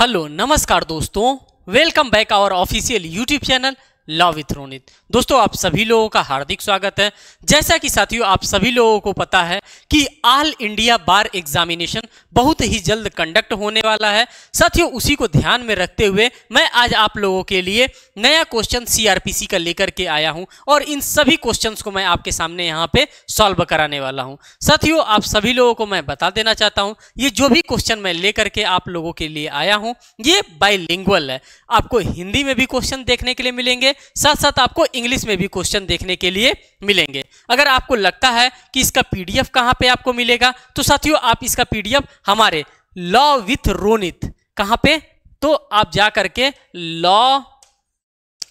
Hello नमस्कार दोस्तों, welcome back our official YouTube channel law with Ronit. दोस्तों आप सभी लोगों का हार्दिक स्वागत है। जैसा कि साथियों आप सभी लोगों को पता है कि ऑल इंडिया बार एग्जामिनेशन बहुत ही जल्द कंडक्ट होने वाला है। साथियों उसी को ध्यान में रखते हुए मैं आज आप लोगों के लिए नया क्वेश्चन सीआरपीसी का लेकर के आया हूं और इन सभी क्वेश्चंस को मैं आपके सामने यहां पे सॉल्व कराने वाला हूं। साथियों आप सभी लोगों को मैं बता देना चाहता हूं, ये जो भी क्वेश्चन मैं लेकर के आप लोगों के लिए आया हूं ये बाइलिंगुअल है। आपको हिंदी में भी क्वेश्चन देखने के लिए मिलेंगे, साथ साथ आपको इंग्लिश में भी क्वेश्चन देखने के लिए मिलेंगे। अगर आपको लगता है कि इसका पीडीएफ कहां पे आपको मिलेगा तो साथियों आप इसका पीडीएफ हमारे लॉ विथ रोनित कहां पे, तो आप जा करके law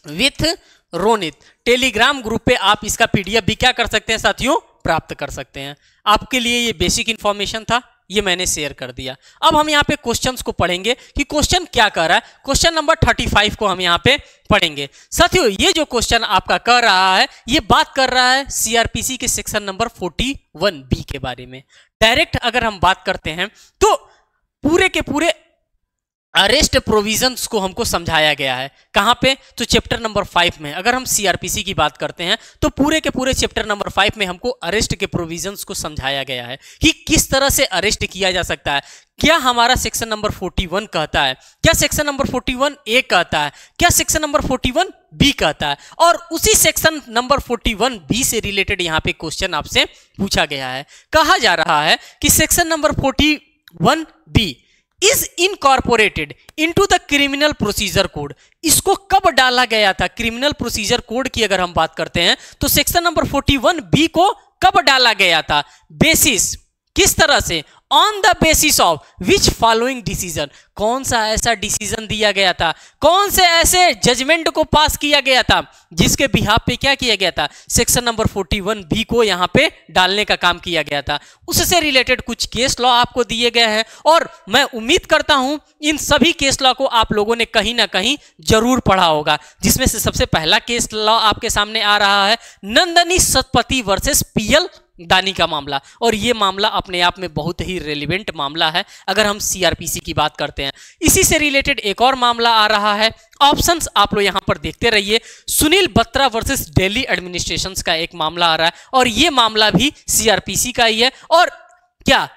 with Ronit Telegram group पे आप इसका पीडीएफ भी क्या कर सकते हैं साथियों, प्राप्त कर सकते हैं। आपके लिए ये बेसिक इंफॉर्मेशन था, ये मैंने शेयर कर दिया। अब हम यहाँ पे क्वेश्चंस को पढ़ेंगे कि क्वेश्चन क्या कर रहा है। क्वेश्चन नंबर 35 को हम यहाँ पे पढ़ेंगे। साथियों ये जो क्वेश्चन आपका कर रहा है ये बात कर रहा है सीआरपीसी के सेक्शन नंबर 41B के बारे में। डायरेक्ट अगर हम बात करते हैं तो पूरे के पूरे अरेस्ट प्रोविजंस को हमको समझाया गया है। कहां पे, तो चैप्टर नंबर 5 में। अगर हम सीआरपीसी की बात करते हैं तो पूरे के पूरे चैप्टर नंबर 5 में हमको अरेस्ट के प्रोविजंस को समझाया गया है कि किस तरह से अरेस्ट किया जा सकता है। क्या हमारा सेक्शन नंबर 41 कहता है, क्या सेक्शन नंबर 41A कहता है, क्या सेक्शन नंबर 41B कहता है, और उसी सेक्शन नंबर 41B से रिलेटेड यहाँ पे क्वेश्चन आपसे पूछा गया है। कहा जा रहा है कि section number 41B is incorporated into the criminal procedure code. इसको कब डाला गया था, क्रिमिनल प्रोसीजर कोड की अगर हम बात करते हैं तो सेक्शन नंबर 41B को कब डाला गया था, बेसिस किस तरह से, on the basis of which following decision. कौन सा ऐसा डिसीजन दिया गया था, कौन से ऐसे जजमेंट को पास किया गया था जिसके बिहाफ पे क्या किया गया था, सेक्शन नंबर 41B को यहां पे डालने का काम किया गया था। उससे रिलेटेड कुछ केस लॉ आपको दिए गए हैं और मैं उम्मीद करता हूं इन सभी केस लॉ को आप लोगों ने कहीं ना कहीं जरूर पढ़ा होगा, जिसमें से सबसे पहला केस लॉ आपके सामने आ रहा है नंदनी सतपथी वर्सेस पीएल दानी का मामला। और ये मामला अपने आप में बहुत ही रेलिवेंट मामला है अगर हम सीआरपीसी की बात करते हैं। इसी से रिलेटेड एक और मामला आ रहा है, ऑप्शंस आप लोग यहां पर देखते रहिए। सुनील बत्रा वर्सेस दिल्ली एडमिनिस्ट्रेशन का एक मामला आ रहा है और ये मामला भी सीआरपीसी का ही है। और क्या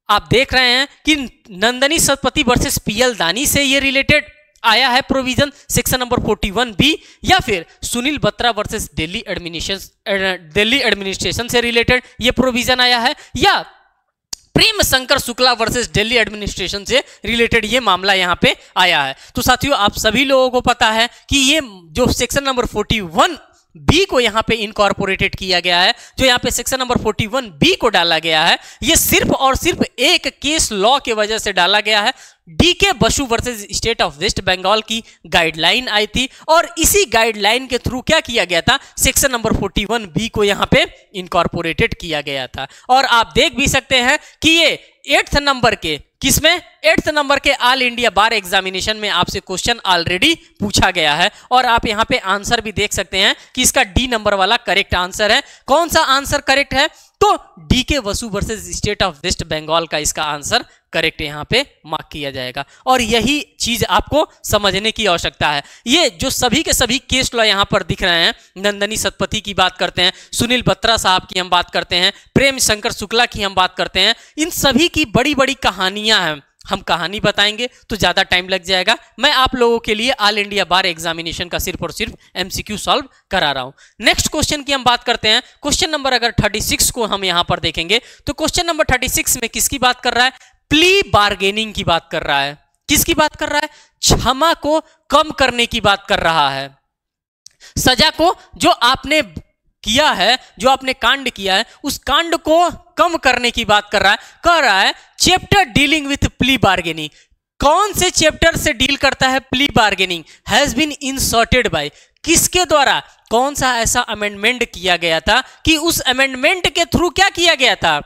आप देख रहे हैं कि नंदनी सतपथी वर्सेस पीएल दानी से ये रिलेटेड आया है प्रोविजन सेक्शन नंबर 41B, या फिर सुनील बत्रा वर्सेस दिल्ली एडमिनिस्ट्रेशन से रिलेटेड ये प्रोविजन आया है, या प्रेम शंकर शुक्ला वर्सेस दिल्ली एडमिनिस्ट्रेशन से रिलेटेड ये मामला यहां पे आया है। तो साथियों आप सभी लोगों को पता है कि ये जो सेक्शन नंबर 41B को यहां पे इनकॉर्पोरेटेड किया गया है, जो यहां पे सेक्शन नंबर 41B को डाला गया है, ये सिर्फ और सिर्फ एक केस लॉ के वजह से डाला गया है। DK Basu versus state of West Bengal की गाइडलाइन आई थी और इसी गाइडलाइन के थ्रू क्या किया गया था, सेक्शन नंबर 41B को यहां पे इनकॉर्पोरेटेड किया गया था। और आप देख भी सकते हैं कि ये 8th नंबर के किसमें, 8th नंबर के ऑल इंडिया बार एग्जामिनेशन में आपसे क्वेश्चन ऑलरेडी पूछा गया है और आप यहां पे आंसर भी देख सकते हैं कि इसका डी नंबर वाला करेक्ट आंसर है। कौन सा आंसर करेक्ट है, तो DK Basu versus state of West Bengal का इसका आंसर करेक्ट यहां पे मार्क किया जाएगा। और यही चीज आपको समझने की आवश्यकता है। ये जो सभी के सभी केस लॉ यहां पर दिख रहे हैं, नंदनी सतपथी की बात करते हैं, सुनील बत्रा साहब की हम बात करते हैं, प्रेम शंकर शुक्ला की हम बात करते हैं, इन सभी की बड़ी बड़ी कहानियां हैं। हम कहानी बताएंगे तो ज्यादा टाइम लग जाएगा। मैं आप लोगों के लिए ऑल इंडिया बार एग्जामिनेशन का सिर्फ और सिर्फ एमसीक्यू सॉल्व करा रहा हूं। नेक्स्ट क्वेश्चन की हम बात करते हैं। क्वेश्चन नंबर अगर 36 को हम यहां पर देखेंगे तो क्वेश्चन नंबर 36 में किसकी बात कर रहा है, प्ली बार्गेनिंग की बात कर रहा है। किसकी बात कर रहा है, क्षमा को कम करने की बात कर रहा है। सजा को जो आपने किया है, जो आपने कांड किया है, उस कांड को कम करने की बात कर रहा है chapter dealing with plea bargaining. कौन से चैप्टर से डील करता है plea bargaining, has been inserted by, किसके द्वारा, कौन सा ऐसा अमेंडमेंट किया गया था कि उस अमेंडमेंट के थ्रू क्या किया गया था,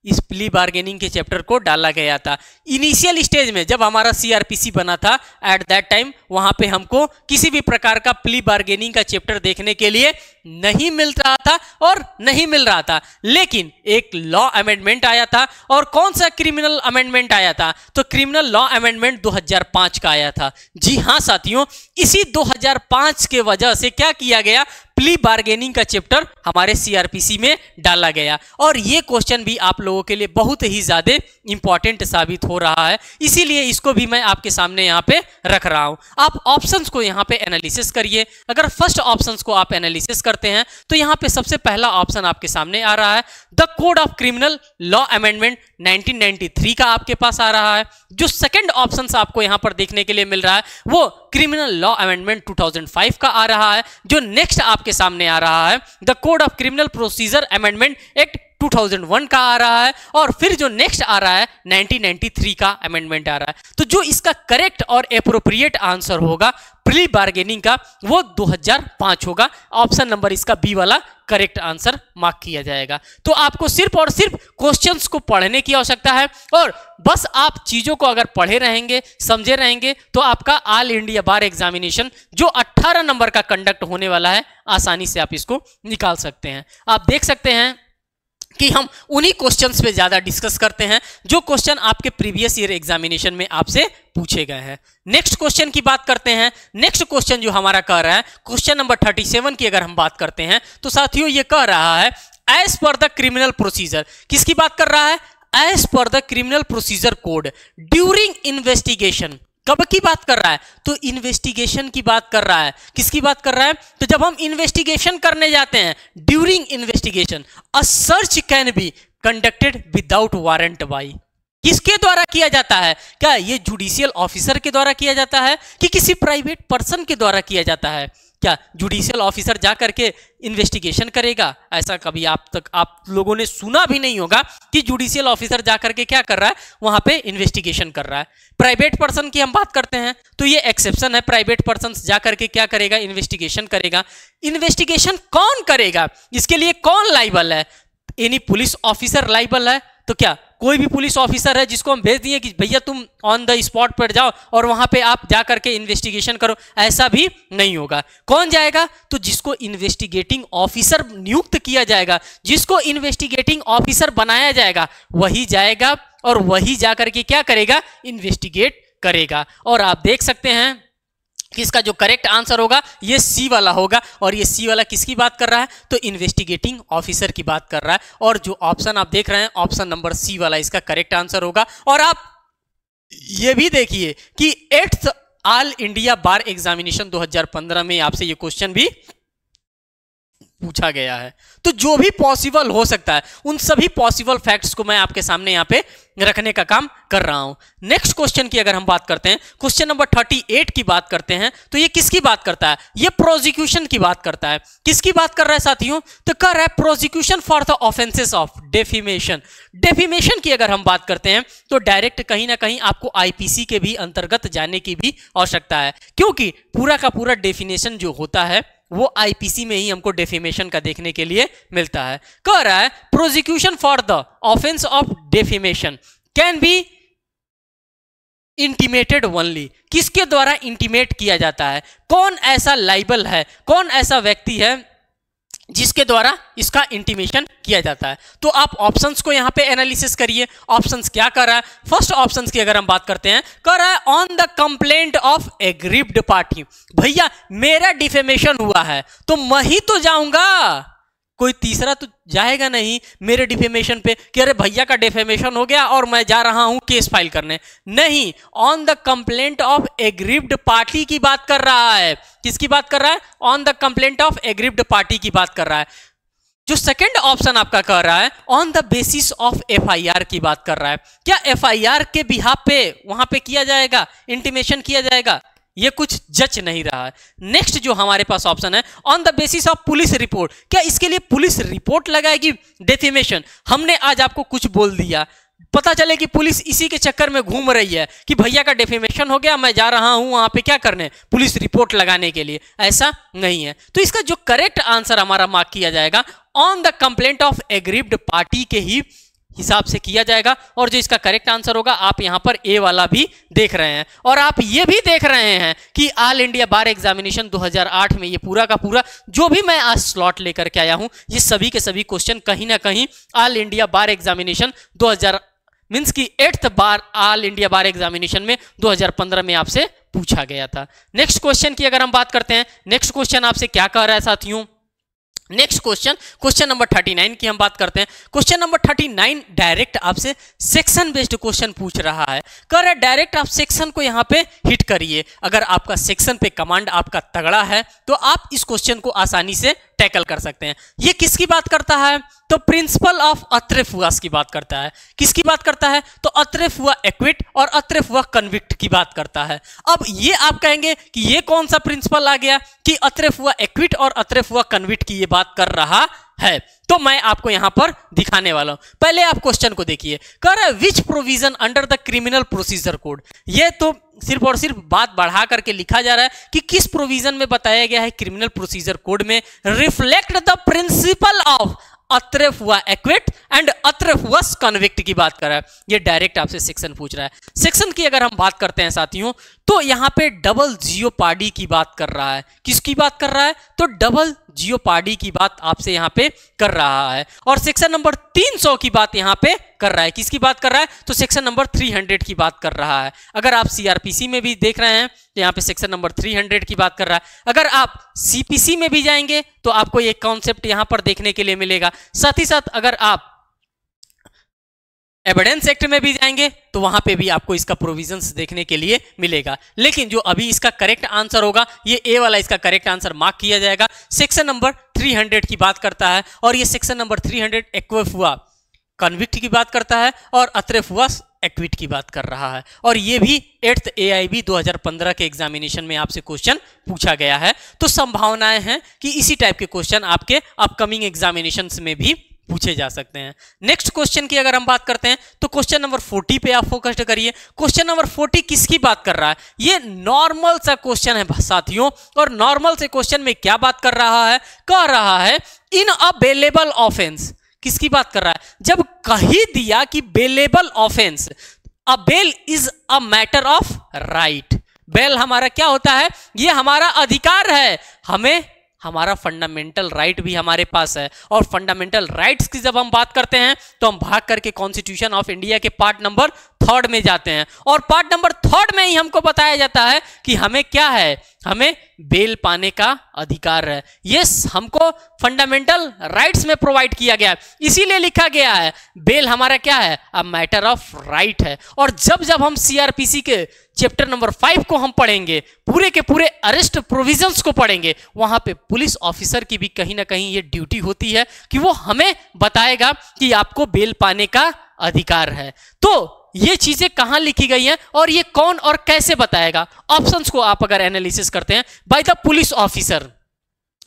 इस प्ली बार्गेनिंग के चैप्टर को डाला गया था। इनिशियल स्टेज में जब हमारा सीआरपीसी बना था, एट दैट टाइम वहां पे हमको किसी भी प्रकार का प्ली बार्गेनिंग का चैप्टर देखने के लिए नहीं मिल रहा था और नहीं मिल रहा था, लेकिन एक लॉ अमेंडमेंट आया था। और कौन सा क्रिमिनल अमेंडमेंट आया था? तो क्रिमिनल लॉ अमेंडमेंट 2005 का आया था। जी हां साथियों, इसी 2005 के वजह से क्या किया गया, प्ली बार्गेनिंग का चैप्टर हमारे सीआरपीसी में डाला गया। और ये क्वेश्चन भी आप लोगों के लिए बहुत ही ज्यादा इंपॉर्टेंट साबित हो रहा है, इसीलिए इसको भी मैं आपके सामने यहाँ पे रख रहा हूं। आप ऑप्शंस को यहाँ पे एनालिसिस करिए। अगर फर्स्ट ऑप्शंस को आप एनालिसिस करते हैं तो यहाँ पे सबसे पहला ऑप्शन आपके सामने आ रहा है, the code of criminal law amendment 1993 का आपके पास आ रहा है। जो सेकंड ऑप्शन आपको यहाँ पर देखने के लिए मिल रहा है वो क्रिमिनल लॉ अमेंडमेंट 2005 का आ रहा है। जो नेक्स्ट आपके सामने आ रहा है, the code of criminal procedure amendment act 2001 का आ रहा है। और फिर जो नेक्स्ट आ रहा है 1993 का अमेंडमेंट आ रहा है। तो जो इसका करेक्ट और एप्रोप्रिएट आंसर होगा प्री बार्गेनिंग का, वो 2005 होगा। ऑप्शन नंबर इसका बी वाला करेक्ट आंसर मार्क किया जाएगा। तो आपको सिर्फ और सिर्फ क्वेश्चंस को पढ़ने की आवश्यकता है, और बस आप चीजों को अगर पढ़े रहेंगे, समझे रहेंगे, तो आपका ऑल इंडिया बार एग्जामिनेशन जो 18 नंबर का कंडक्ट होने वाला है, आसानी से आप इसको निकाल सकते हैं। आप देख सकते हैं कि हम उन्हीं क्वेश्चंस पे ज्यादा डिस्कस करते हैं जो क्वेश्चन आपके प्रीवियस ईयर एग्जामिनेशन में आपसे पूछे गए हैं। नेक्स्ट क्वेश्चन की बात करते हैं। नेक्स्ट क्वेश्चन जो हमारा कह रहा है, क्वेश्चन नंबर 37 की अगर हम बात करते हैं तो साथियों ये कह रहा है, as per the criminal procedure, किसकी बात कर रहा है? As per the criminal procedure code during investigation. कब की बात कर रहा है? तो इन्वेस्टिगेशन की बात कर रहा है। किसकी बात कर रहा है? तो जब हम इन्वेस्टिगेशन करने जाते हैं, during investigation a search can be conducted without warrant by. किसके द्वारा किया जाता है? क्या ये जुडिशियल ऑफिसर के द्वारा किया जाता है कि किसी प्राइवेट पर्सन के द्वारा किया जाता है? क्या जुडिशियल ऑफिसर जा करके इन्वेस्टिगेशन करेगा? ऐसा कभी आप लोगों ने सुना भी नहीं होगा कि जुडिशियल ऑफिसर जा करके क्या कर रहा है, वहां पे इन्वेस्टिगेशन कर रहा है। प्राइवेट पर्सन की हम बात करते हैं तो ये एक्सेप्शन है, प्राइवेट पर्सन जा करके क्या करेगा, इन्वेस्टिगेशन करेगा। इन्वेस्टिगेशन कौन करेगा, इसके लिए कौन लाइबल है? एनी पुलिस ऑफिसर लाइबल है। तो क्या कोई भी पुलिस ऑफिसर है जिसको हम भेज दिए कि भैया तुम ऑन द स्पॉट पर जाओ और वहां पे आप जा करके इन्वेस्टिगेशन करो, ऐसा भी नहीं होगा। कौन जाएगा? तो जिसको इन्वेस्टिगेटिंग ऑफिसर नियुक्त किया जाएगा, जिसको इन्वेस्टिगेटिंग ऑफिसर बनाया जाएगा, वही जाएगा और वही जा करके क्या करेगा, इन्वेस्टिगेट करेगा। और आप देख सकते हैं कि इसका जो करेक्ट आंसर होगा ये सी वाला होगा। और ये सी वाला किसकी बात कर रहा है? तो इन्वेस्टिगेटिंग ऑफिसर की बात कर रहा है। और जो ऑप्शन आप देख रहे हैं, ऑप्शन नंबर सी वाला इसका करेक्ट आंसर होगा। और आप ये भी देखिए कि 8th ऑल इंडिया बार एग्जामिनेशन 2015 में आपसे ये क्वेश्चन भी पूछा गया है। तो जो भी पॉसिबल हो सकता है, उन सभी पॉसिबल फैक्ट्स को मैं आपके सामने यहाँ पे रखने का काम कर रहा हूं। नेक्स्ट क्वेश्चन की अगर हम बात करते हैं, क्वेश्चन नंबर 38 की बात करते हैं, तो ये किसकी बात करता है? ये प्रोसिक्यूशन की बात करता है। किसकी बात कर रहा है साथियों? तो कर रहा है prosecution for the offences of defamation. Defamation की अगर हम बात करते हैं तो डायरेक्ट कहीं ना कहीं आपको आईपीसी के भी अंतर्गत जाने की भी आवश्यकता है, क्योंकि पूरा का पूरा डेफिनेशन जो होता है वो आईपीसी में ही हमको डेफेमेशन का देखने के लिए मिलता है। कह रहा है prosecution for the offence of defamation can be intimated only. किसके द्वारा इंटीमेट किया जाता है? कौन ऐसा लाइबल है, कौन ऐसा व्यक्ति है जिसके द्वारा इसका इंटीमेशन किया जाता है? तो आप ऑप्शंस को यहां पे एनालिसिस करिए। ऑप्शंस क्या कर रहा है? फर्स्ट ऑप्शंस की अगर हम बात करते हैं, कर रहा है on the complaint of aggrieved party. भैया मेरा डिफेमेशन हुआ है तो मैं ही तो जाऊंगा, कोई तीसरा तो जाएगा नहीं मेरे डिफेमेशन पे कि अरे भैया का डिफेमेशन हो गया और मैं जा रहा हूं केस फाइल करने। नहीं, on the complaint of aggrieved party की बात कर रहा है। किसकी बात कर रहा है? On the complaint of aggrieved party की बात कर रहा है। जो सेकंड ऑप्शन आपका कह रहा है on the basis of FIR की बात कर रहा है। क्या एफआईआर के बिहाफ पे वहां पे किया जाएगा, इंटीमेशन किया जाएगा? ये कुछ जच नहीं रहा है। नेक्स्ट जो हमारे पास ऑप्शन है on the basis of police report. क्या इसके लिए पुलिस रिपोर्ट लगाएगी डेफेमेशन? हमने आज आपको कुछ बोल दिया, पता चले कि पुलिस इसी के चक्कर में घूम रही है कि भैया का डेफेमेशन हो गया, मैं जा रहा हूं वहां पे क्या करने, पुलिस रिपोर्ट लगाने के लिए। ऐसा नहीं है। तो इसका जो करेक्ट आंसर हमारा मार्क किया जाएगा on the complaint of aggrieved party के ही हिसाब से किया जाएगा और जो इसका करेक्ट आंसर होगा आप यहां पर ए वाला भी देख रहे हैं और आप ये भी देख रहे हैं कि ऑल इंडिया बार एग्जामिनेशन 2008 में ये पूरा का पूरा जो भी मैं आज स्लॉट लेकर के आया हूं ये सभी के सभी क्वेश्चन कहीं ना कहीं ऑल इंडिया बार एग्जामिनेशन 2000 मींस की 8th बार ऑल इंडिया बार एग्जामिनेशन में 2015 में आपसे पूछा गया था। नेक्स्ट क्वेश्चन की अगर हम बात करते हैं, नेक्स्ट क्वेश्चन आपसे क्या कह रहा है साथियों, नेक्स्ट क्वेश्चन नंबर 39 की हम बात करते हैं। क्वेश्चन नंबर 39 डायरेक्ट आपसे सेक्शन बेस्ड क्वेश्चन पूछ रहा है। कह रहा है डायरेक्ट आप सेक्शन को यहां पे हिट करिए। अगर आपका सेक्शन पे कमांड आपका तगड़ा है तो आप इस क्वेश्चन को आसानी से टैकल कर सकते हैं। ये किसकी बात करता है, तो प्रिंसिपल ऑफ अत्रेफुआस की बात करता है। किसकी बात करता है, तो अत्रेफुआ एक्विट और अत्रेफुआ कन्विक्ट की बात करता है। अब ये आप कहेंगे कि ये कौन सा प्रिंसिपल आ गया कि अत्रेफुआ एक्विट और अत्रेफुआ कन्विक्ट की ये बात कर रहा है, तो मैं आपको यहां पर दिखाने वाला हूं। पहले आप क्वेश्चन को देखिए। कह रहा है विच provision under the criminal procedure code. ये तो सिर्फ और सिर्फ बात बढ़ा करके लिखा जा रहा है कि किस प्रोविजन में बताया गया है क्रिमिनल प्रोसीजर कोड में reflect the principle of autrefois acquit and autrefois convict की बात कर रहा है। ये डायरेक्ट आपसे सेक्शन पूछ रहा है। सेक्शन की अगर हम बात करते हैं साथियों तो यहां पे डबल जियोपार्डी की बात कर रहा है। किसकी बात कर रहा है, तो डबल जियोपार्डी की बात आपसे यहां पे कर रहा है और सेक्शन नंबर 300 की बात यहां पे कर रहा है। किसकी बात कर रहा है, तो सेक्शन नंबर 300 की बात कर रहा है। अगर आप सीआरपीसी में भी देख रहे हैं तो यहां पे सेक्शन नंबर 300 की बात कर रहा है। अगर आप सीपीसी में भी जाएंगे तो आपको एक कॉन्सेप्ट यहां पर देखने के लिए मिलेगा। साथ ही साथ अगर आप एविडेंस एक्ट में भी जाएंगे तो वहां पे भी आपको इसका प्रोविजंस देखने के लिए मिलेगा। लेकिन जो अभी इसका करेक्ट आंसर होगा ये ए वाला इसका करेक्ट आंसर मार्क किया जाएगा। सेक्शन नंबर 300 की बात करता है और ये सेक्शन नंबर 300 एक्वेफुआ कन्विक्ट की बात करता है और अत्रेफुआस एक्विट की बात कर रहा है और ये भी 8th AIB 2015 के एग्जामिनेशन में आपसे क्वेश्चन पूछा गया है। तो संभावनाएं हैं कि इसी टाइप के क्वेश्चन आपके अपकमिंग एग्जामिनेशंस में भी पूछे जा सकते हैं। नेक्स्ट क्वेश्चन की अगर हम बात करते हैं तो क्वेश्चन नंबर 40 पे आप फोकस करिए। क्वेश्चन नंबर 40 किसकी बात कर रहा है, ये नॉर्मल सा क्वेश्चन है साथियों और नॉर्मल से क्वेश्चन में क्या बात कर रहा है, कह रहा है इन अ बेलेबल ऑफेंस। किसकी बात कर रहा है, जब कही दिया कि bailable offence a bail is a matter of right. Bail हमारा क्या होता है, ये हमारा अधिकार है, हमें हमारा फंडामेंटल राइट भी हमारे पास है और फंडामेंटल राइट्स की जब हम बात करते हैं तो हम भाग करके कॉन्स्टिट्यूशन ऑफ इंडिया के पार्ट नंबर 3 में जाते हैं और पार्ट नंबर 3 में ही हमको बताया जाता है कि हमें क्या है, हमें बेल पाने का अधिकार है। यस, हमको फंडामेंटल राइट्स में प्रोवाइड किया गया है, इसीलिए लिखा गया है बेल हमारा क्या है, अ मैटर ऑफ राइट है। और जब जब हम सीआरपीसी के चैप्टर नंबर 5 को हम पढ़ेंगे, पूरे के पूरे अरेस्ट प्रोविजंस को पढ़ेंगे, वहां पे पुलिस ऑफिसर की भी कहीं ना कहीं ये ड्यूटी होती है कि वो हमें बताएगा कि आपको बेल पाने का अधिकार है। तो ये चीजें कहां लिखी गई हैं और ये कौन और कैसे बताएगा। ऑप्शंस को आप अगर एनालिसिस करते हैं, बाय द पुलिस ऑफिसर,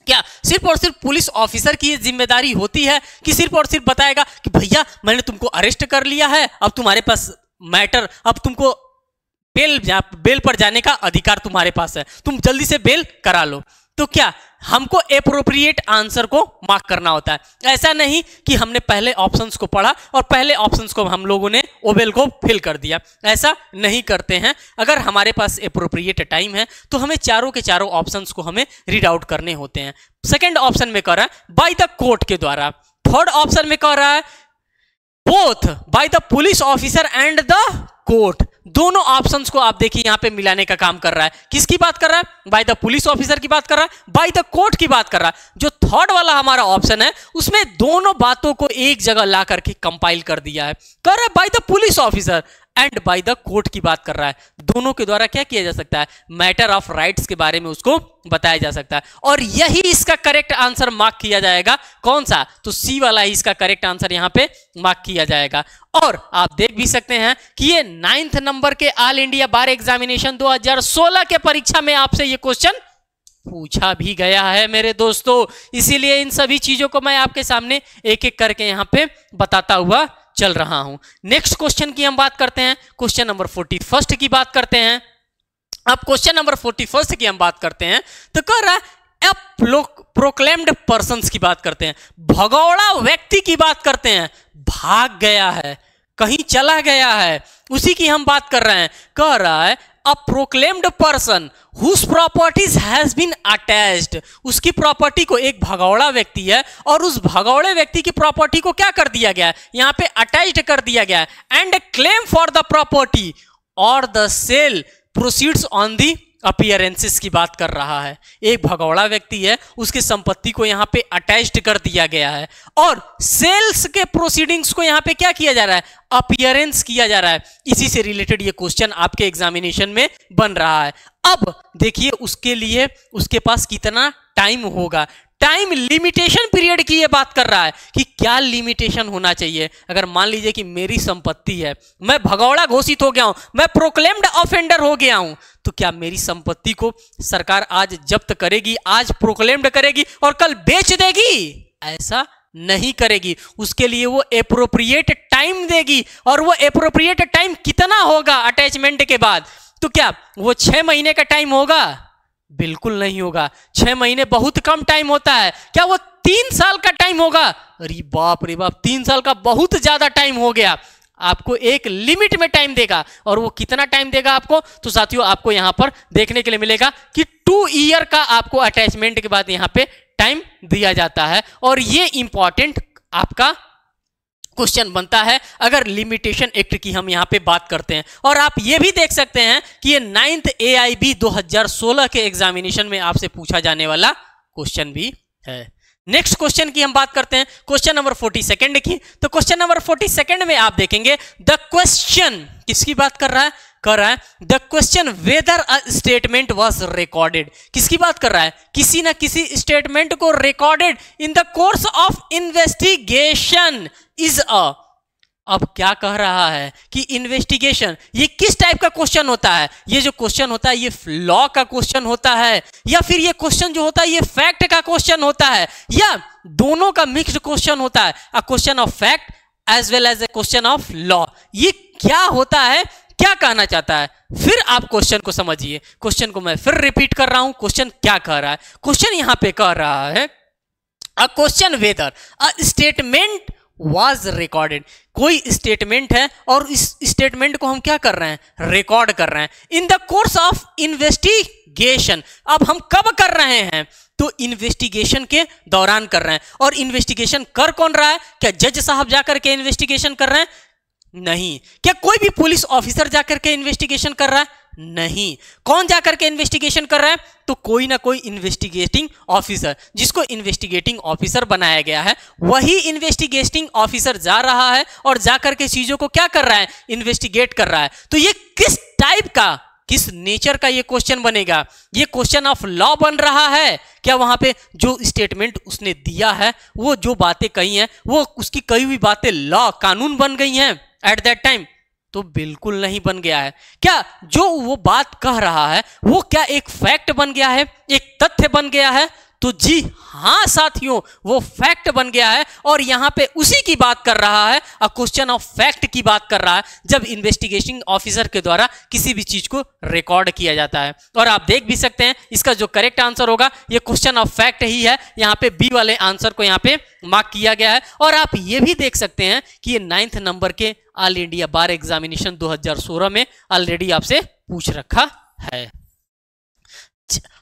क्या सिर्फ और सिर्फ पुलिस ऑफिसर की ये जिम्मेदारी होती है कि सिर्फ और सिर्फ बताएगा कि भैया मैंने तुमको अरेस्ट कर लिया है, अब तुम्हारे पास मैटर, अब तुमको बेल पर जाने का अधिकार तुम्हारे पास है, तुम जल्दी से बेल करा लो। तो क्या हमको एप्रोप्रिएट आंसर को मार्क करना होता है, ऐसा नहीं कि हमने पहले ऑप्शंस को पढ़ा और पहले ऑप्शंस को हम लोगों ने ओबेल को फिल कर दिया, ऐसा नहीं करते हैं। अगर हमारे पास एप्रोप्रिएट टाइम है तो हमें चारों के चारों ऑप्शंस को हमें रीड आउट करने होते हैं। सेकंड ऑप्शन में कह रहा है बाय द कोर्ट के द्वारा, थर्ड ऑप्शन में कह रहा है both by the police officer and the court. दोनों ऑप्शंस को आप देखिए यहां पे मिलाने का काम कर रहा है। किसकी बात कर रहा है, बाय द पुलिस ऑफिसर की बात कर रहा है, बाय द कोर्ट की बात कर रहा है। जो थर्ड वाला हमारा ऑप्शन है उसमें दोनों बातों को एक जगह ला करके कंपाइल कर दिया है, कर रहा है by the police officer and by the court की बात कर रहा है। दोनों के द्वारा क्या किया जा सकता है, मैटर ऑफ राइट्स के बारे में उसको बताया जा सकता है और यही इसका करेक्ट आंसर मार्क किया जाएगा। कौन सा, तो सी वाला ही इसका करेक्ट आंसर यहां पे मार्क किया जाएगा। और आप देख भी सकते हैं कि ये 9th नंबर के ऑल इंडिया बार एग्जामिनेशन 2016 के परीक्षा में आपसे ये क्वेश्चन पूछा भी गया है मेरे दोस्तों। इसीलिए इन सभी चीजों को मैं आपके सामने एक एक करके यहां पे बताता हुआ चल रहा हूं। नेक्स्ट क्वेश्चन की हम बात करते हैं, क्वेश्चन नंबर 41 की बात करते हैं। अब क्वेश्चन नंबर 41 की हम बात करते हैं तो कह रहा है ए प्रोक्लेम्ड पर्सन्स की बात करते हैं, भगौड़ा व्यक्ति की बात करते हैं, भाग गया है, कहीं चला गया है, उसी की हम बात कर रहे हैं। कह रहा है a proclaimed person whose properties has been attached, उसकी प्रॉपर्टी को, एक भगौड़ा व्यक्ति है और उस भगौड़े व्यक्ति की प्रॉपर्टी को क्या कर दिया गया है, यहां पे अटैच्ड कर दिया गया है। And claim for the property और the sale proceeds on the appearances की बात कर रहा है। एक भगौड़ा व्यक्ति है, उसकी संपत्ति को यहां पे अटैच्ड कर दिया गया है और सेल्स के प्रोसीडिंग्स को यहां पे क्या किया जा रहा है, अपीयरेंस किया जा रहा है। इसी से रिलेटेड ये क्वेश्चन आपके एग्जामिनेशन में बन रहा है। अब देखिए उसके लिए उसके पास कितना टाइम होगा, टाइम लिमिटेशन पीरियड की ये बात कर रहा है कि क्या लिमिटेशन होना चाहिए। अगर मान लीजिए कि मेरी संपत्ति है, मैं भगौड़ा घोषित हो गया हूं, मैं प्रोक्लेम्ड ऑफेंडर हो गया हूं, तो क्या मेरी संपत्ति को सरकार आज जब्त करेगी, आज प्रोक्लेम्ड करेगी और कल बेच देगी? ऐसा नहीं करेगी। उसके लिए वो एप्रोप्रिएट टाइम देगी और वो एप्रोप्रिएट टाइम कितना होगा अटैचमेंट के बाद? तो क्या वो 6 महीने का टाइम होगा? बिल्कुल नहीं होगा। 6 महीने बहुत कम टाइम होता है। क्या वो 3 साल का टाइम होगा? अरे बाप रे बाप, 3 साल का बहुत ज्यादा टाइम हो गया। आपको एक लिमिट में टाइम देगा और वो कितना टाइम देगा आपको? तो साथियों आपको यहां पर देखने के लिए मिलेगा कि 2 ईयर का आपको अटैचमेंट के बाद यहां पे टाइम दिया जाता है और ये इंपॉर्टेंट आपका क्वेश्चन बनता है अगर लिमिटेशन एक्ट की हम यहां पे बात करते हैं। और आप ये भी देख सकते हैं कि ये 9th AIB 2016 के एग्जामिनेशन में आपसे पूछा जाने वाला क्वेश्चन भी है। नेक्स्ट क्वेश्चन की हम बात करते हैं, क्वेश्चन नंबर 42 की। तो क्वेश्चन नंबर 42 में आप देखेंगे द क्वेश्चन किसकी बात कर रहा है? कर रहा है the question whether a statement was recorded. किसकी बात कर रहा है? किसी ना किसी स्टेटमेंट को recorded in the course of investigation is a. अब क्या कह रहा है कि इन्वेस्टिगेशन, ये किस टाइप का क्वेश्चन होता है? ये जो क्वेश्चन होता है ये लॉ का क्वेश्चन होता है या फिर ये क्वेश्चन जो होता है ये फैक्ट का क्वेश्चन होता है या दोनों का मिक्स्ड क्वेश्चन होता है? A question of fact as well as a question of law. ये क्या होता है, क्या कहना चाहता है? फिर आप क्वेश्चन को समझिए। क्वेश्चन को मैं फिर रिपीट कर रहा हूं, क्वेश्चन क्या कह रहा है? क्वेश्चन यहां पे कह रहा है a question whether a statement was recorded. कोई स्टेटमेंट है और इस स्टेटमेंट को हम क्या कर रहे हैं? रिकॉर्ड कर रहे हैं in the course of investigation. अब हम कब कर रहे हैं? तो इन्वेस्टिगेशन के दौरान कर रहे हैं। और इन्वेस्टिगेशन कर कौन रहा है? क्या जज साहब जाकर के इन्वेस्टिगेशन कर रहे हैं? नहीं। क्या कोई भी पुलिस ऑफिसर जाकर के इन्वेस्टिगेशन कर रहा है? नहीं। कौन जाकर के इन्वेस्टिगेशन कर रहा है? तो कोई ना कोई इन्वेस्टिगेटिंग ऑफिसर, जिसको इन्वेस्टिगेटिंग ऑफिसर बनाया गया है, वही इन्वेस्टिगेटिंग ऑफिसर जा रहा है और जाकर के चीजों को क्या कर रहा है? इन्वेस्टिगेट कर रहा है। तो ये किस टाइप का, किस नेचर का ये क्वेश्चन बनेगा? ये क्वेश्चन ऑफ लॉ बन रहा है। क्या वहां पे जो स्टेटमेंट उसने दिया है, वो जो बातें कही हैं, वो उसकी कही हुई बातें लॉ, कानून बन गई हैं एट दैट टाइम? तो बिल्कुल नहीं बन गया है। क्या जो वो बात कह रहा है वो क्या एक फैक्ट बन गया है, एक तथ्य बन गया है? तो जी हां साथियों, वो फैक्ट बन गया है और यहां पे उसी की बात कर रहा है, अ क्वेश्चन ऑफ फैक्ट की बात कर रहा है, जब इन्वेस्टिगेटिंग ऑफिसर के द्वारा किसी भी चीज को रिकॉर्ड किया जाता है। और आप देख भी सकते हैं इसका जो करेक्ट आंसर होगा ये क्वेश्चन ऑफ फैक्ट ही है। यहां पे बी वाले आंसर को यहां पे मार्क किया गया है। और आप ये भी देख सकते हैं कि ये 9th नंबर के ऑल इंडिया बार एग्जामिनेशन 2016 में ऑलरेडी आपसे पूछ रखा है।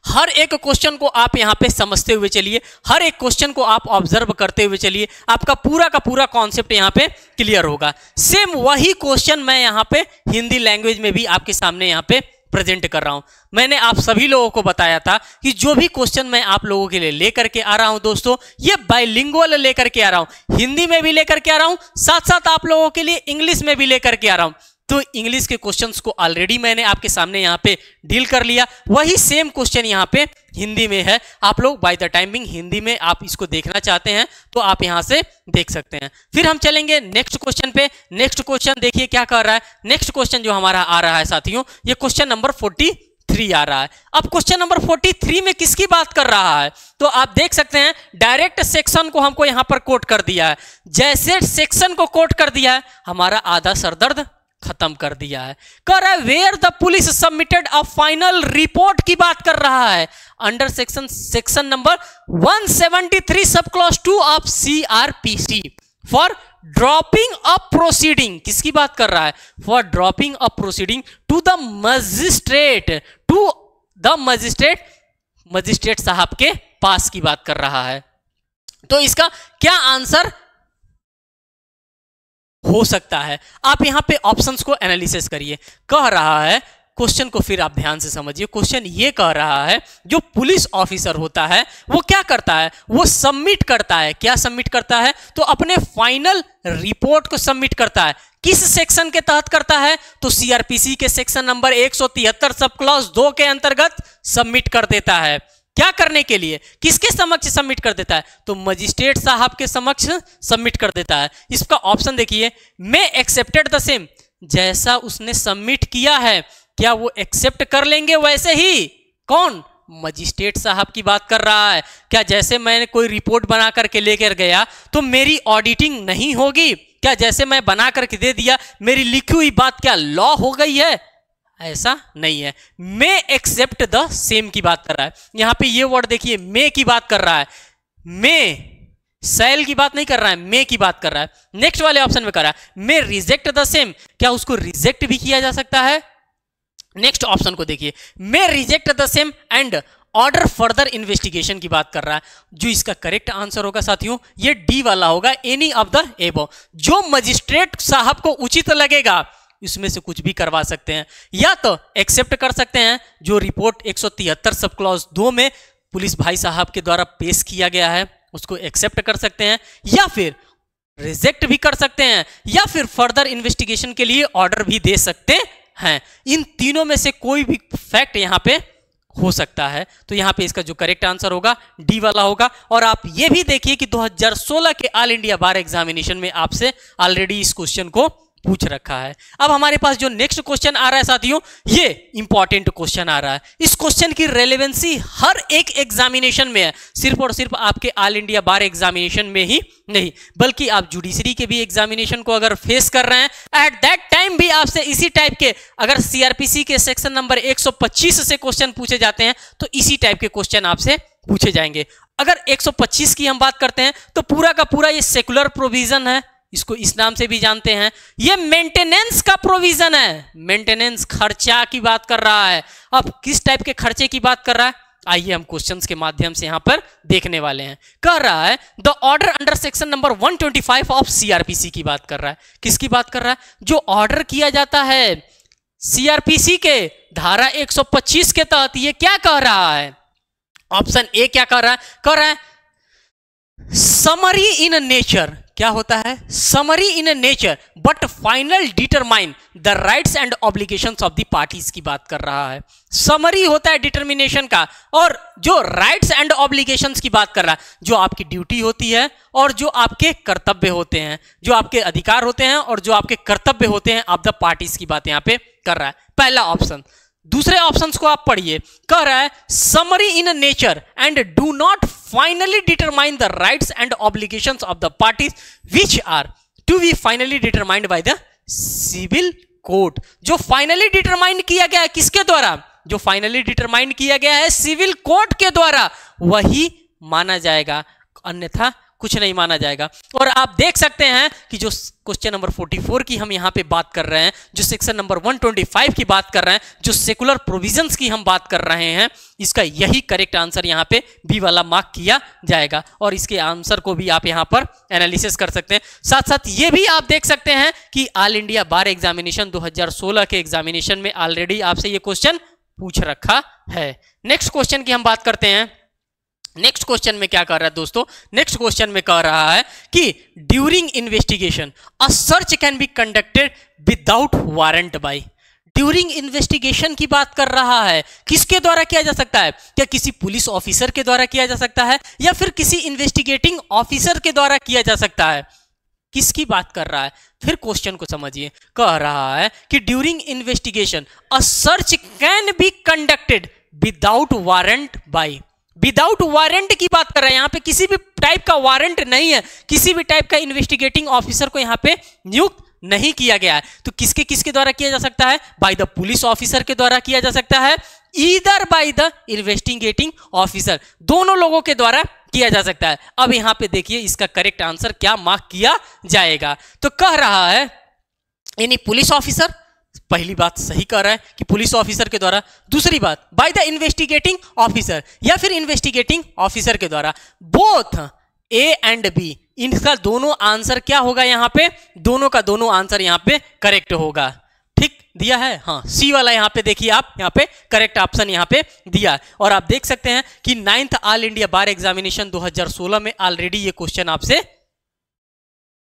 हर एक क्वेश्चन को आप यहां पे समझते हुए चलिए, हर एक क्वेश्चन को आप ऑब्जर्व करते हुए चलिए, आपका पूरा का पूरा कॉन्सेप्ट यहां पे क्लियर होगा। सेम वही क्वेश्चन मैं यहां पे हिंदी लैंग्वेज में भी आपके सामने यहां पे प्रेजेंट कर रहा हूं। मैंने आप सभी लोगों को बताया था कि जो भी क्वेश्चन मैं आप लोगों के लिए लेकर के आ रहा हूं दोस्तों, ये बाइलिंगुअल लेकर के आ रहा हूं, हिंदी में भी लेकर के आ रहा हूं, साथ साथ आप लोगों के लिए इंग्लिश में भी लेकर के आ रहा हूं। तो इंग्लिश के क्वेश्चंस को ऑलरेडी मैंने आपके सामने यहाँ पे डील कर लिया, वही सेम क्वेश्चन यहाँ पे हिंदी में है। आप लोग बाय द टाइमिंग हिंदी में आप इसको देखना चाहते हैं तो आप यहाँ से देख सकते हैं। फिर हम चलेंगे नेक्स्ट क्वेश्चन पे। नेक्स्ट क्वेश्चन देखिए क्या कर रहा है। नेक्स्ट क्वेश्चन जो हमारा आ रहा है साथियों, ये क्वेश्चन नंबर 43 आ रहा है। अब क्वेश्चन नंबर 43 में किसकी बात कर रहा है? तो आप देख सकते हैं डायरेक्ट सेक्शन को हमको यहाँ पर कोट कर दिया है। जैसे सेक्शन को कोट कर दिया है, हमारा आधा सरदर्द खत्म कर दिया है। कह रहा है where the police submitted a final report की बात कर रहा है under section number 173 sub clause 2 of CRPC for dropping a proceeding. किसकी बात कर रहा है? For dropping a proceeding to the magistrate साहब के पास की बात कर रहा है। तो इसका क्या आंसर हो सकता है? आप यहां पे ऑप्शंस को एनालिसिस करिए। कह रहा है, क्वेश्चन को फिर आप ध्यान से समझिए। क्वेश्चन ये कह रहा है जो पुलिस ऑफिसर होता है वो क्या करता है? वो सबमिट करता है। क्या सबमिट करता है? तो अपने फाइनल रिपोर्ट को सबमिट करता है। किस सेक्शन के तहत करता है? तो CRPC के सेक्शन नंबर 173 सब क्लॉज 2 के अंतर्गत सबमिट कर देता है। क्या करने के लिए? किसके समक्ष सबमिट कर देता है? तो मजिस्ट्रेट साहब के समक्ष सबमिट कर देता है। इसका ऑप्शन देखिए, मे एक्सेप्टेड द सेम। जैसा उसने सबमिट किया है क्या वो एक्सेप्ट कर लेंगे वैसे ही? कौन? मजिस्ट्रेट साहब की बात कर रहा है। क्या जैसे मैंने कोई रिपोर्ट बना करके लेकर गया तो मेरी ऑडिटिंग नहीं होगी? क्या जैसे मैं बना करके दे दिया मेरी लिखी हुई बात क्या लॉ हो गई है? ऐसा नहीं है। मे एक्सेप्ट द सेम की बात कर रहा है। यहां पे ये वर्ड देखिए, मे की बात कर रहा है। मे सेल की बात नहीं कर रहा है, मे की बात कर रहा है। नेक्स्ट वाले ऑप्शन में कर रहा है मे रिजेक्ट द सेम। क्या उसको रिजेक्ट भी किया जा सकता है? नेक्स्ट ऑप्शन को देखिए, may reject the same and order further investigation की बात कर रहा है। जो इसका करेक्ट आंसर होगा साथियों ये डी वाला होगा, एनी ऑफ द एबव। जो मजिस्ट्रेट साहब को उचित लगेगा इसमें से कुछ भी करवा सकते हैं। या तो एक्सेप्ट कर सकते हैं जो रिपोर्ट 173 सब क्लॉज 2 में पुलिस भाई साहब के द्वारा पेश किया गया है उसको एक्सेप्ट कर सकते हैं, या फिर रिजेक्ट भी कर सकते हैं, या फिर फर्दर इन्वेस्टिगेशन के लिए ऑर्डर भी दे सकते हैं। इन तीनों में से कोई भी फैक्ट यहां पे हो सकता है। तो यहां पे इसका जो करेक्ट आंसर होगा डी वाला होगा। और आप ये भी देखिए कि 2016 के ऑल इंडिया बार एग्जामिनेशन में आपसे ऑलरेडी इस क्वेश्चन को पूछ रखा है। अब हमारे पास जो नेक्स्ट क्वेश्चन आ रहा है साथियों ये इंपॉर्टेंट क्वेश्चन आ रहा है। इस क्वेश्चन की रेलेवेंसी हर एक एग्जामिनेशन में है, सिर्फ और सिर्फ आपके ऑल इंडिया बार एग्जामिनेशन में ही नहीं बल्कि आप जुडिशरी के भी एग्जामिनेशन को अगर फेस कर रहे हैं एट दैट टाइम भी आपसे इसी टाइप के अगर CRPC के सेक्शन नंबर 125 से क्वेश्चन पूछे जाते हैं तो इसी टाइप के क्वेश्चन आपसे पूछे जाएंगे। अगर 125 की हम बात करते हैं तो पूरा का पूरा ये सेकुलर प्रोविजन है, इसको इस नाम से भी जानते हैं। ये मेंटेनेंस का प्रोविजन है, मेंटेनेंस खर्चा की बात कर रहा है। अब किस टाइप के खर्चे की बात कर रहा है आइए हम क्वेश्चंस के माध्यम से यहां पर देखने वाले हैं। कह रहा है the order under section number 125 of CRPC की बात कर रहा है। किसकी बात कर रहा है? जो ऑर्डर किया जाता है CRPC के धारा 125 के तहत ये क्या कह रहा है? ऑप्शन ए क्या कह रहा है? कह रहा है समरी इन नेचर। क्या होता है? Summary in nature but final determine the rights and obligations of the parties की बात कर रहा है। समरी होता है डिटर्मिनेशन का, और जो राइट्स एंड ऑब्लिगेशंस की बात कर रहा है जो आपकी ड्यूटी होती है और जो आपके कर्तव्य होते हैं, जो आपके अधिकार होते हैं और जो आपके कर्तव्य होते हैं ऑफ द पार्टीज की बात यहां पे कर रहा है। पहला ऑप्शन। दूसरे ऑप्शंस को आप पढ़िए। कह रहा है summary in nature and do not finally determine the rights and obligations of the parties which are to be finally determined by the civil court. जो फाइनली डिटरमाइन किया गया है किसके द्वारा? जो फाइनली डिटरमाइन किया गया है सिविल कोर्ट के द्वारा वही माना जाएगा, अन्यथा कुछ नहीं माना जाएगा। और आप देख सकते हैं कि जो क्वेश्चन नंबर 44 की हम यहां पे बात कर रहे हैं, जो सेक्शन नंबर 125 की बात कर रहे हैं, जो सेकुलर प्रोविजंस की हम बात कर रहे हैं, इसका यही करेक्ट आंसर यहां पे बी वाला मार्क किया जाएगा। और इसके आंसर को भी आप यहां पर एनालिसिस कर सकते हैं। साथ साथ ये भी आप देख सकते हैं कि ऑल इंडिया बार एग्जामिनेशन 2016 के एग्जामिनेशन में ऑलरेडी आपसे ये क्वेश्चन पूछ रखा है। नेक्स्ट क्वेश्चन की हम बात करते हैं। नेक्स्ट क्वेश्चन में क्या कर रहा है दोस्तों? नेक्स्ट क्वेश्चन में कह रहा है कि during investigation a search can be conducted without warrant by. During investigation की बात कर रहा है, किसके द्वारा किया जा सकता है? क्या किसी पुलिस ऑफिसर के द्वारा किया जा सकता है या फिर किसी इन्वेस्टिगेटिंग ऑफिसर के द्वारा किया जा सकता है? किसकी बात कर रहा है? फिर क्वेश्चन को समझिए। कह रहा है कि during investigation a search can be conducted without warrant by. Without warrant की बात कर रहे हैं। यहां पे किसी भी टाइप का वारंट नहीं है, किसी भी टाइप का इन्वेस्टिगेटिंग ऑफिसर को यहां पे नियुक्त नहीं किया गया है तो किसके किसके द्वारा किया जा सकता है? बाय द पुलिस ऑफिसर के द्वारा किया जा सकता है, either by the investigating officer, दोनों लोगों के द्वारा किया जा सकता है। अब यहां पे देखिए इसका करेक्ट आंसर क्या मार्क किया जाएगा। तो कह रहा है यानी पुलिस ऑफिसर, पहली बात सही कह रहा है कि पुलिस ऑफिसर के द्वारा। दूसरी बात बाय द इन्वेस्टिगेटिंग ऑफिसर या फिर इन्वेस्टिगेटिंग ऑफिसर के द्वारा। बोथ ए एंड बी, इनका दोनों आंसर क्या होगा यहाँ पे? दोनों का दोनों आंसर यहाँ पे करेक्ट होगा। ठीक दिया है, हाँ सी वाला यहाँ पे देखिए आप, यहाँ पे करेक्ट ऑप्शन यहाँ पे दिया है। और आप देख सकते हैं कि 9th ऑल इंडिया बार एग्जामिनेशन 2016 में ऑलरेडी ये क्वेश्चन आपसे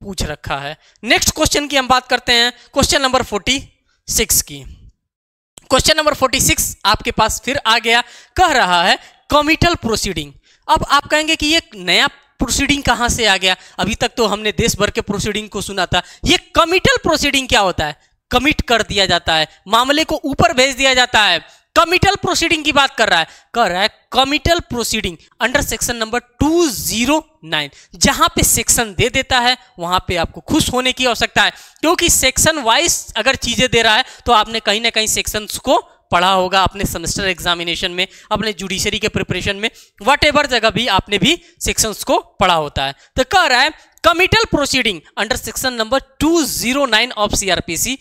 पूछ रखा है। नेक्स्ट क्वेश्चन की हम बात करते हैं, क्वेश्चन नंबर 46 की। क्वेश्चन नंबर 46 आपके पास फिर आ गया, कह रहा है कमिटल प्रोसीडिंग। अब आप कहेंगे कि ये नया प्रोसीडिंग कहां से आ गया? अभी तक तो हमने देश भर के प्रोसीडिंग को सुना था। ये कमिटल प्रोसीडिंग क्या होता है? कमिट कर दिया जाता है, मामले को ऊपर भेज दिया जाता है। कमिटल प्रोसीडिंग की बात कर रहा है committal proceeding under section number 209। जहां पे सेक्शन दे देता है वहां पे आपको खुश होने की आवश्यकता है, क्योंकि सेक्शन वाइज अगर चीजें दे रहा है तो आपने कहीं ना कहीं सेक्शंस को पढ़ा होगा अपने सेमेस्टर एग्जामिनेशन में, अपने जुडिशरी के प्रिपरेशन में, व्हाटएवर जगह भी आपने भी सेक्शंस को पढ़ा होता है। तो कह रहा है committal proceeding under section number 209 of CrPC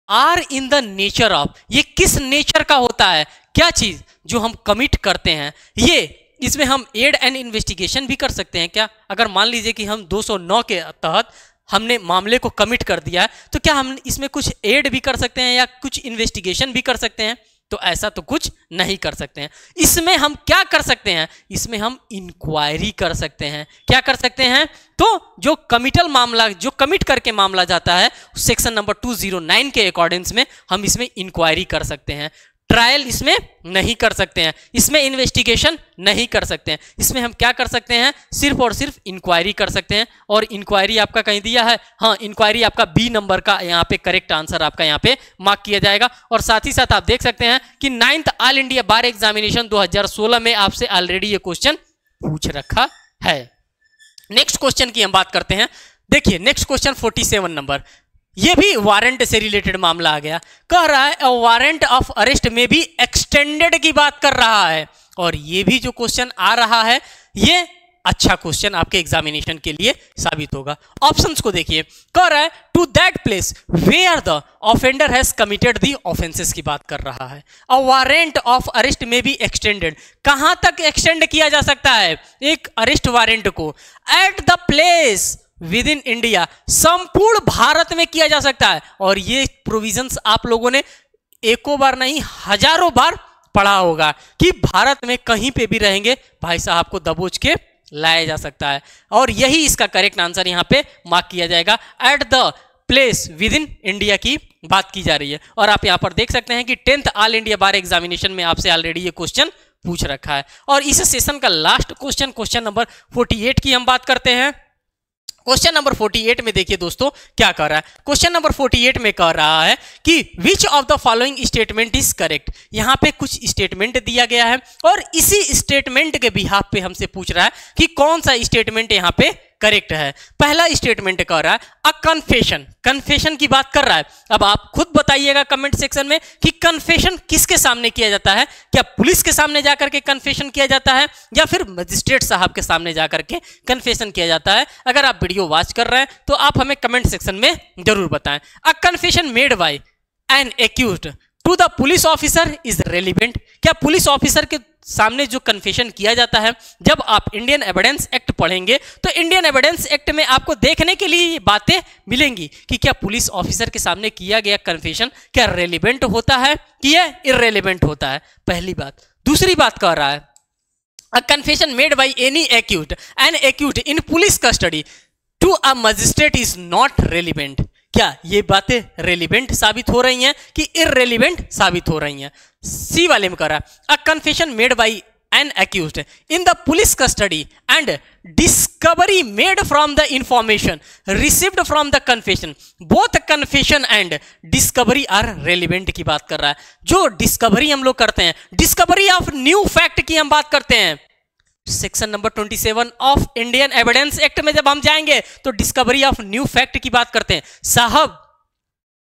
are in the nature of, ये किस नेचर का होता है? क्या चीज जो हम कमिट करते हैं, ये इसमें हम एड एंड इन्वेस्टिगेशन भी कर सकते हैं क्या? अगर मान लीजिए कि हम 209 के तहत हमने मामले को कमिट कर दिया है तो क्या हम इसमें कुछ एड भी कर सकते हैं या कुछ इन्वेस्टिगेशन भी कर सकते हैं? तो ऐसा तो कुछ नहीं कर सकते हैं। इसमें हम क्या कर सकते हैं? इसमें हम इंक्वायरी कर सकते हैं। क्या कर सकते हैं? तो जो कमिटल मामला, जो कमिट करके मामला जाता है सेक्शन नंबर 209 के अकॉर्डिंग्स में हम इसमें इंक्वायरी कर सकते हैं। ट्रायल इसमें नहीं कर सकते हैं, इसमें इन्वेस्टिगेशन नहीं कर सकते हैं। इसमें हम क्या कर सकते हैं? सिर्फ और सिर्फ इंक्वायरी कर सकते हैं। और इंक्वायरी आपका कहीं दिया है, हाँ इंक्वायरी आपका बी नंबर का यहाँ पे करेक्ट आंसर आपका यहाँ पे मार्क किया जाएगा। और साथ ही साथ आप देख सकते हैं कि 9th ऑल इंडिया बार एग्जामिनेशन 2016 में आपसे ऑलरेडी ये क्वेश्चन पूछ रखा है। नेक्स्ट क्वेश्चन की हम बात करते हैं। देखिए नेक्स्ट क्वेश्चन 47 नंबर, ये भी वारंट से रिलेटेड मामला आ गया। कह रहा है वारंट ऑफ अरेस्ट में भी एक्सटेंडेड की बात कर रहा है। और ये भी जो क्वेश्चन आ रहा है ये अच्छा क्वेश्चन आपके एग्जामिनेशन के लिए साबित होगा। ऑप्शंस को देखिए, कह रहा है to that place where the offender has committed the offences की बात कर रहा है। अ वारंट ऑफ अरेस्ट में भी एक्सटेंडेड, कहां तक एक्सटेंड किया जा सकता है एक अरेस्ट वारंट को? At the place with in India, संपूर्ण भारत में किया जा सकता है। और ये प्रोविजंस आप लोगों ने एको बार नहीं हजारों बार पढ़ा होगा कि भारत में कहीं पे भी रहेंगे भाई साहब को दबोच के लाया जा सकता है। और यही इसका करेक्ट आंसर यहां पे मार्क किया जाएगा। At the place with in India की बात की जा रही है। और आप यहां पर देख सकते हैं कि 10th ऑल इंडिया बार एग्जामिनेशन में आपसे ऑलरेडी ये क्वेश्चन पूछ रखा है। और इस सेशन का लास्ट क्वेश्चन, क्वेश्चन नंबर 48 की हम बात करते हैं। क्वेश्चन नंबर 48 में देखिए दोस्तों क्या कह रहा है। क्वेश्चन नंबर 48 में कह रहा है कि which of the following statement is correct. यहां पे कुछ स्टेटमेंट दिया गया है और इसी स्टेटमेंट के बिहाफ पे हमसे पूछ रहा है कि कौन सा स्टेटमेंट यहां पे करेक्ट है। पहला स्टेटमेंट कह रहा है अ कन्फेशन, कन्फेशन की बात कर रहा है। अब आप खुद बताइएगा कमेंट सेक्शन में कि कन्फेशन किसके सामने किया जाता है? क्या पुलिस के सामने जाकर के कन्फेशन किया जाता है या फिर मजिस्ट्रेट साहब के सामने जाकर के कन्फेशन किया जाता है? अगर आप वीडियो वॉच कर रहे हैं तो आप हमें कमेंट सेक्शन में जरूर बताएं। A confession made by an accused to the police officer is relevant. क्या पुलिस ऑफिसर के सामने जो कन्फेशन किया जाता है, जब आप इंडियन एविडेंस एक्ट पढ़ेंगे तो इंडियन एविडेंस एक्ट में आपको देखने के लिए ये बातें मिलेंगी कि क्या पुलिस ऑफिसर के सामने किया गया कन्फेशन क्या रेलिवेंट होता है कि यह इररेलेवेंट होता है। पहली बात। दूसरी बात कह रहा है a confession made by any accused an accused in police custody to a magistrate is not relevant. क्या ये बातें रेलिवेंट साबित हो रही हैं कि इररेलेवेंट साबित हो रही हैं? सी वाले में कह रहा है a confession made by an accused in the police custody and discovery made from the information received from the confession, both confession and discovery are relevant की बात कर रहा है। जो डिस्कवरी हम लोग करते हैं, डिस्कवरी ऑफ न्यू फैक्ट की हम बात करते हैं। Section number 27 of Indian evidence act में जब हम जाएंगे तो डिस्कवरी ऑफ न्यू फैक्ट की बात करते हैं। साहब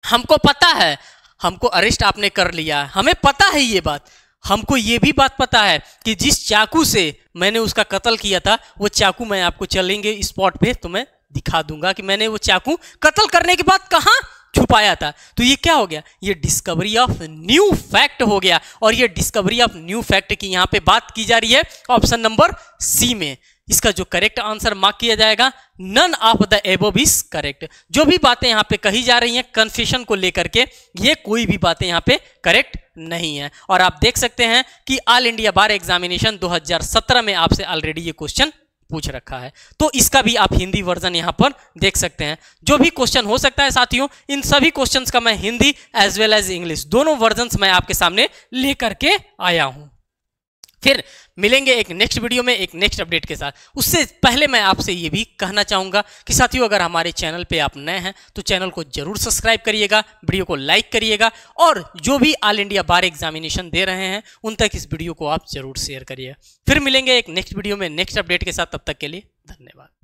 हमको पता है, हमको अरेस्ट आपने कर लिया, हमें पता है ये बात, हमको ये भी बात पता है कि जिस चाकू से मैंने उसका कत्ल किया था वो चाकू मैं आपको चलेंगे स्पॉट पे तो मैं दिखा दूंगा कि मैंने वो चाकू कत्ल करने के बाद कहां छुपाया था। तो ये क्या हो गया, ये डिस्कवरी ऑफ न्यू फैक्ट हो गया। और ये डिस्कवरी ऑफ न्यू फैक्ट की यहां पे बात की जा रही है ऑप्शन नंबर सी में। इसका जो करेक्ट आंसर मार्क किया जाएगा, none of the above is correct. जो भी बातें यहां पे कही जा रही हैं कन्फेशन को लेकर के, ये कोई भी बातें यहां पे करेक्ट नहीं है। और आप देख सकते हैं कि ऑल इंडिया बार एग्जामिनेशन 2017 में आपसे ऑलरेडी ये क्वेश्चन पूछ रखा है, तो इसका भी आप हिंदी वर्जन यहां पर देख सकते हैं। जो भी क्वेश्चन हो सकता है साथियों, इन सभी क्वेश्चंस का मैं Hindi as well as English दोनों वर्जन्स मैं आपके सामने लेकर के आया हूं। फिर मिलेंगे एक नेक्स्ट वीडियो में एक नेक्स्ट अपडेट के साथ। उससे पहले मैं आपसे ये भी कहना चाहूंगा कि साथियों अगर हमारे चैनल पे आप नए हैं तो चैनल को जरूर सब्सक्राइब करिएगा, वीडियो को लाइक करिएगा और जो भी ऑल इंडिया बार एग्जामिनेशन दे रहे हैं उन तक इस वीडियो को आप जरूर शेयर करिए। फिर मिलेंगे एक नेक्स्ट वीडियो में नेक्स्ट अपडेट के साथ, तब तक के लिए धन्यवाद।